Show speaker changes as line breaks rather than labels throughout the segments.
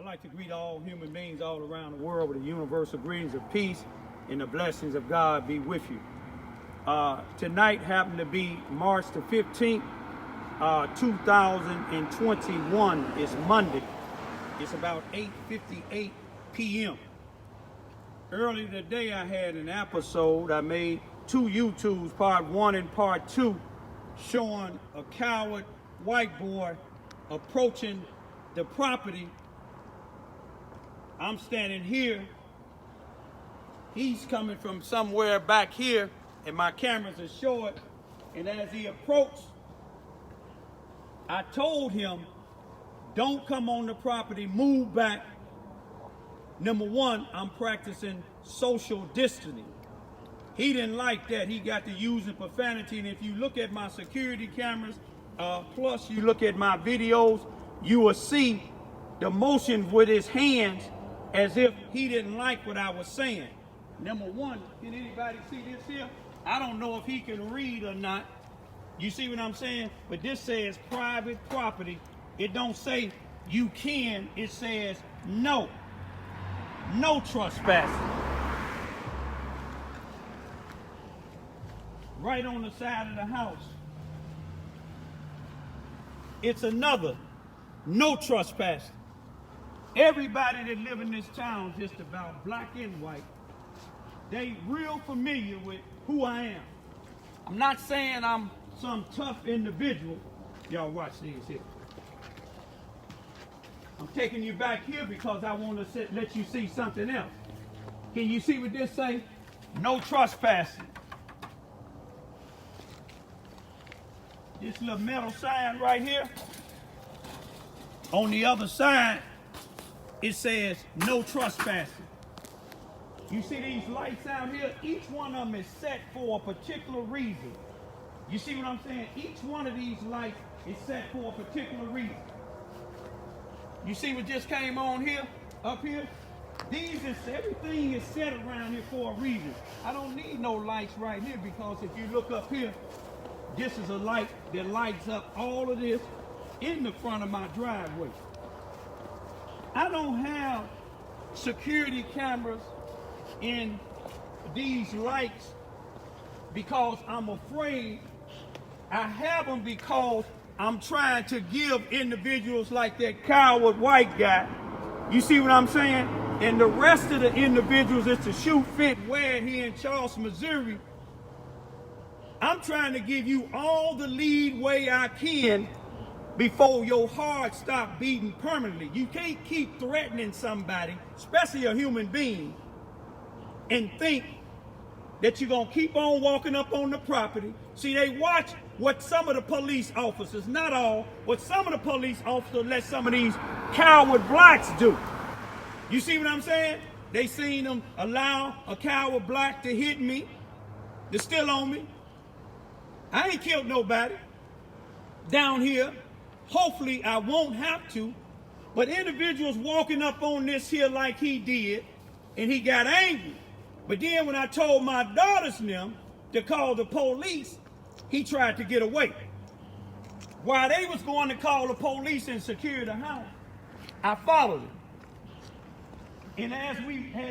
like to greet all human beings all around the world with the universal greetings of peace and the blessings of God be with you. Tonight happened to be March the 15th, 2021. It's Monday. It's about 8:58 p.m. Earlier today I had an episode. I made two YouTubes, part 1 and part 2, showing a coward white boy approaching the property. I'm standing here. He's coming from somewhere back here, and my cameras are short. And as he approached, I told him, don't come on the property, move back. Number one, I'm practicing social distancing. He didn't like that. He got to using profanity. And if you look at my security cameras, plus you look at my videos, you will see the motion with his hands as if he didn't like what I was saying. Number one, can anybody see this here? I don't know if he can read or not. You see what I'm saying? But this says private property. It don't say you can, it says no. No trespassing. Right on the side of the house. It's another no trespassing. Everybody that live in this town, just about black and white, they real familiar with who I am. I'm not saying I'm some tough individual. Y'all watch these here. I'm taking you back here because I want to let you see something else. Can you see what this say? No trespassing. This little metal sign right here. On the other side, it says no trespassing. You see these lights out here? Each one of them is set for a particular reason. You see what I'm saying? Each one of these lights is set for a particular reason. You see what just came on here, up here? Everything is set around here for a reason. I don't need no lights right here because if you look up here, this is a light that lights up all of this in the front of my driveway. I don't have security cameras in these lights because I'm afraid. I have them because I'm trying to give individuals like that coward white guy, you see what I'm saying? And the rest of the individuals that's to shoot, fit, wear here in Charleston, Missouri, I'm trying to give you all the leeway I can before your heart stop beating permanently. You can't keep threatening somebody, especially a human being, and think that you're going to keep on walking up on the property. See, they watch what some of the police officers, not all, what some of the police officers let some of these coward blacks do. You see what I'm saying? They seen them allow a coward black to hit me. They're still on me. I ain't killed nobody down here. Hopefully I won't have to. But individuals walking up on this here like he did, and he got angry. But then when I told my daughters and them to call the police, he tried to get away. While they was going to call the police and secure the house, I followed him. And as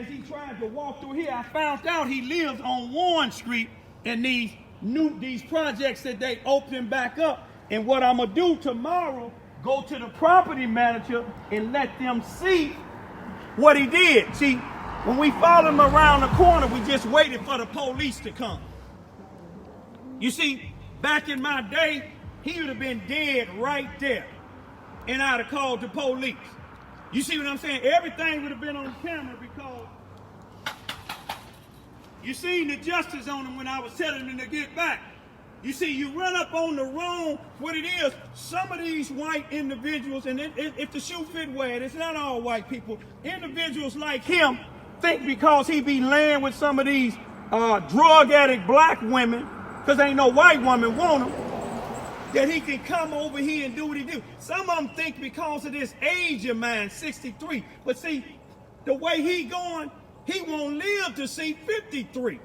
he tried to walk through here, I found out he lives on Warren Street and these projects that they opening back up. And what I'm gonna do tomorrow, go to the property manager and let them see what he did. See, when we followed him around the corner, we just waited for the police to come. You see, back in my day, he would have been dead right there. And I'd have called the police. You see what I'm saying? Everything would have been on camera because you seen the justice on him when I was telling him to get back. You see, you run up on the wrong, what it is, some of these white individuals, and if the shoe fit wear, it's not all white people, individuals like him think because he be laying with some of these drug addict black women, because ain't no white woman want him, that he can come over here and do what he do. Some of them think because of this age of mine, 63, but see, the way he going, he won't live to see 53.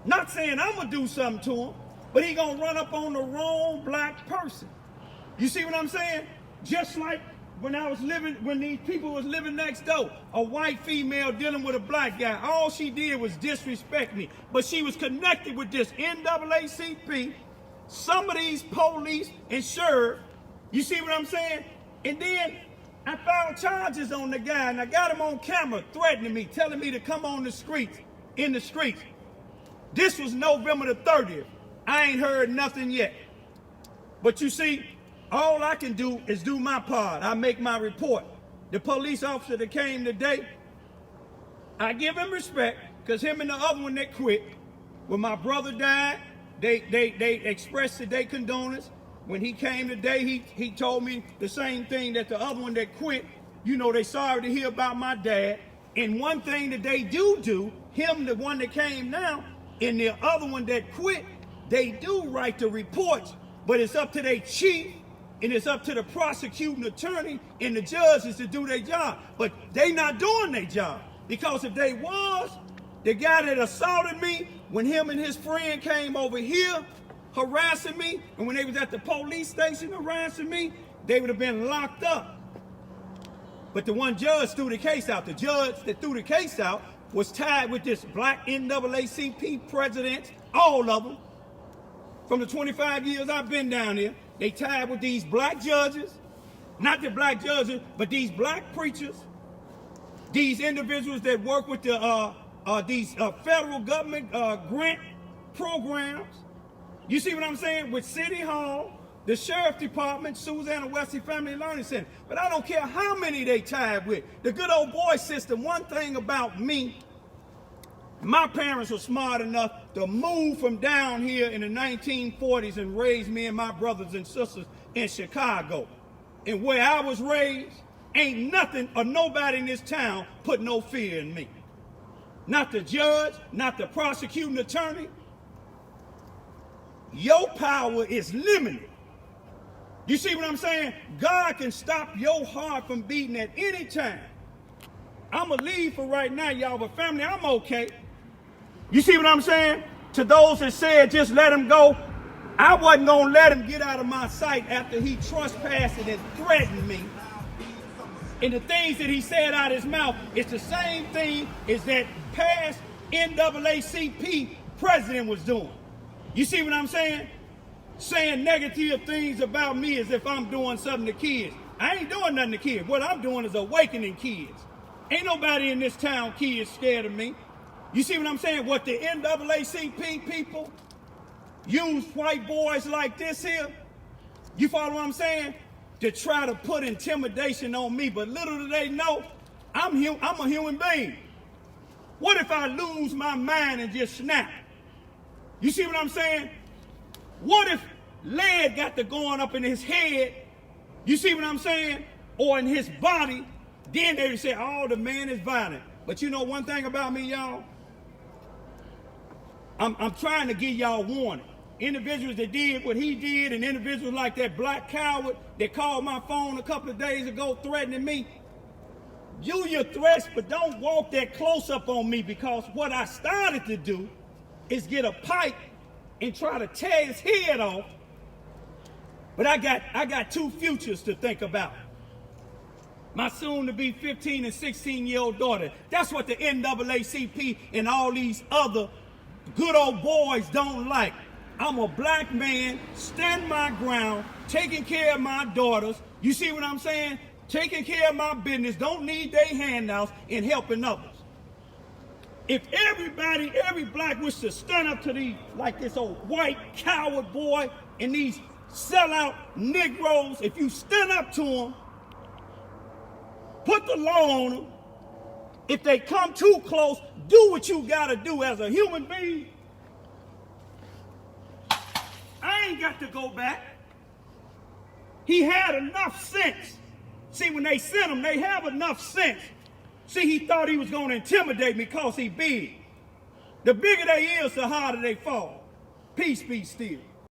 Not saying I'm gonna do something to him, but he gonna run up on the wrong black person. You see what I'm saying? Just like when these people was living next door, a white female dealing with a black guy, all she did was disrespect me. But she was connected with this NAACP, some of these police and sheriff. You see what I'm saying? And then I filed charges on the guy, and I got him on camera threatening me, telling me to come on the streets, in the streets. This was November the 30th. I ain't heard nothing yet. But you see, all I can do is do my part. I make my report. The police officer that came today, I give him respect, because him and the other one that quit, when my brother died, they expressed their condolence. When he came today, he told me the same thing that the other one that quit. You know, they sorry to hear about my dad. And one thing that they do, him, the one that came now, and the other one that quit, they do write the reports, but it's up to their chief, and it's up to the prosecuting attorney and the judges to do their job. But they not doing their job, because if they was, the guy that assaulted me, when him and his friend came over here harassing me, and when they was at the police station harassing me, they would have been locked up. But the one judge threw the case out. The judge that threw the case out was tied with this black NAACP president, all of them. From the 25 years I've been down here, they tied with these black judges, not the black judges, but these black preachers, these individuals that work with these federal government grant programs. You see what I'm saying? With City Hall, the Sheriff Department, Susanna Wesley Family Learning Center. But I don't care how many they tied with. The good old boy system, one thing about me, my parents were smart enough to move from down here in the 1940s and raise me and my brothers and sisters in Chicago. And where I was raised, ain't nothing or nobody in this town put no fear in me. Not the judge, not the prosecuting attorney. Your power is limited. You see what I'm saying? God can stop your heart from beating at any time. I'm going to leave for right now, y'all, but family, I'm okay. You see what I'm saying? To those that said just let him go, I wasn't going to let him get out of my sight after he trespassed and threatened me. And the things that he said out of his mouth is the same thing as that past NAACP president was doing. You see what I'm saying? Saying negative things about me as if I'm doing something to kids. I ain't doing nothing to kids. What I'm doing is awakening kids. Ain't nobody in this town, kids, scared of me. You see what I'm saying? What the NAACP people use white boys like this here, you follow what I'm saying? To try to put intimidation on me. But little do they know, I'm a human being. What if I lose my mind and just snap? You see what I'm saying? What if lead got to going up in his head, you see what I'm saying, or in his body, then they would say, oh, the man is violent. But you know one thing about me, y'all? I'm trying to give y'all warning. Individuals that did what he did, and individuals like that black coward that called my phone a couple of days ago threatening me, do your threats, but don't walk that close up on me, because what I started to do is get a pipe and try to tear his head off. But I got two futures to think about. My soon-to-be 15 and 16-year-old daughter. That's what the NAACP and all these other good old boys don't like. I'm a black man, stand my ground, taking care of my daughters. You see what I'm saying? Taking care of my business, don't need their handouts, and helping others. If every black was to stand up to these, like this old white coward boy and these sellout Negroes, if you stand up to them, put the law on them, if they come too close, do what you gotta do as a human being. I ain't got to go back. He had enough sense. See, when they sent him, they have enough sense. See, he thought he was going to intimidate me because he big. The bigger they is, the harder they fall. Peace be still.